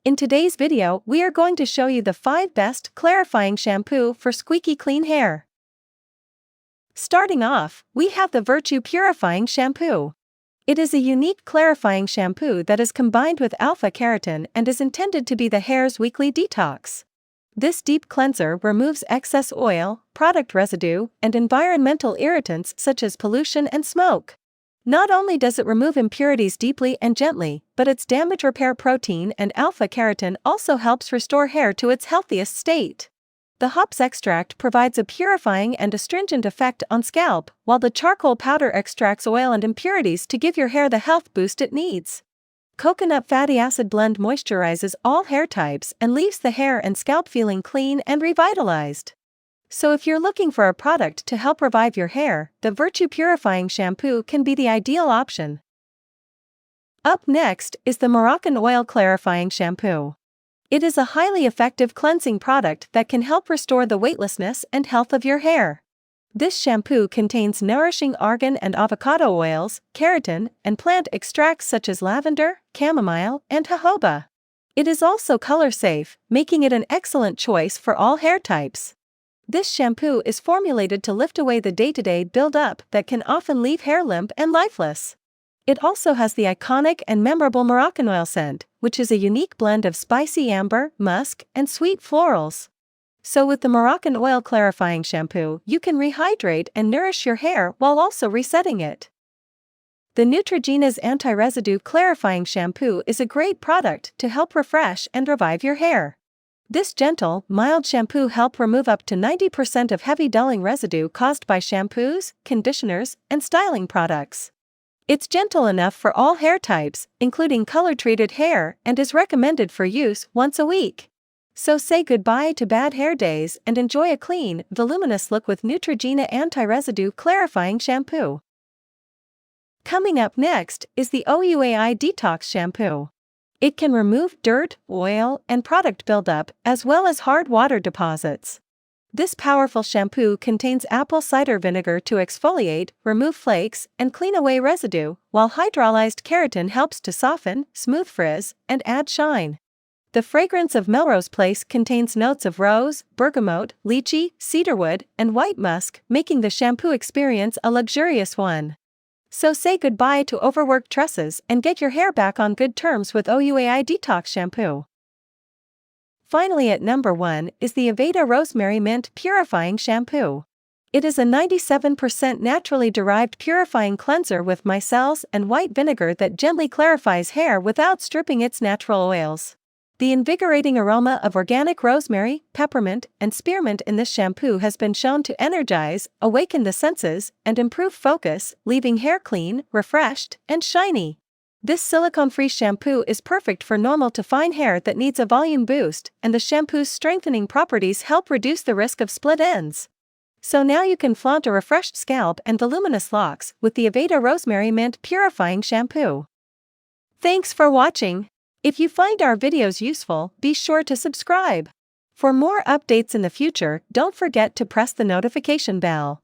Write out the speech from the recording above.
In today's video, we are going to show you the 5 best clarifying shampoo for squeaky clean hair. Starting off, we have the Virtue Purifying Shampoo. It is a unique clarifying shampoo that is combined with alpha-keratin and is intended to be the hair's weekly detox. This deep cleanser removes excess oil, product residue, and environmental irritants such as pollution and smoke. Not only does it remove impurities deeply and gently, but its damage repair protein and alpha-keratin also helps restore hair to its healthiest state. The hops extract provides a purifying and astringent effect on scalp, while the charcoal powder extracts oil and impurities to give your hair the health boost it needs. Coconut fatty acid blend moisturizes all hair types and leaves the hair and scalp feeling clean and revitalized. So if you're looking for a product to help revive your hair, the Virtue Purifying Shampoo can be the ideal option. Up next is the Moroccanoil Clarifying Shampoo. It is a highly effective cleansing product that can help restore the weightlessness and health of your hair. This shampoo contains nourishing argan and avocado oils, keratin, and plant extracts such as lavender, chamomile, and jojoba. It is also color safe, making it an excellent choice for all hair types. This shampoo is formulated to lift away the day-to-day build-up that can often leave hair limp and lifeless. It also has the iconic and memorable Moroccanoil scent, which is a unique blend of spicy amber, musk, and sweet florals. So with the Moroccanoil Clarifying Shampoo, you can rehydrate and nourish your hair while also resetting it. The Neutrogena's Anti-Residue Clarifying Shampoo is a great product to help refresh and revive your hair. This gentle, mild shampoo helps remove up to 90% of heavy dulling residue caused by shampoos, conditioners, and styling products. It's gentle enough for all hair types, including color-treated hair, and is recommended for use once a week. So say goodbye to bad hair days and enjoy a clean, voluminous look with Neutrogena Anti-Residue Clarifying Shampoo. Coming up next is the OUAI Detox Shampoo. It can remove dirt, oil, and product buildup, as well as hard water deposits. This powerful shampoo contains apple cider vinegar to exfoliate, remove flakes, and clean away residue, while hydrolyzed keratin helps to soften, smooth frizz, and add shine. The fragrance of Melrose Place contains notes of rose, bergamot, lychee, cedarwood, and white musk, making the shampoo experience a luxurious one. So say goodbye to overworked tresses and get your hair back on good terms with OUAI Detox Shampoo. Finally at number 1 is the AVEDA Rosemary Mint Purifying Shampoo. It is a 97% naturally derived purifying cleanser with micelles and white vinegar that gently clarifies hair without stripping its natural oils. The invigorating aroma of organic rosemary, peppermint, and spearmint in this shampoo has been shown to energize, awaken the senses, and improve focus, leaving hair clean, refreshed, and shiny. This silicone-free shampoo is perfect for normal to fine hair that needs a volume boost, and the shampoo's strengthening properties help reduce the risk of split ends. So now you can flaunt a refreshed scalp and voluminous locks with the AVEDA Rosemary Mint Purifying Shampoo. Thanks for watching. If you find our videos useful, be sure to subscribe. For more updates in the future, don't forget to press the notification bell.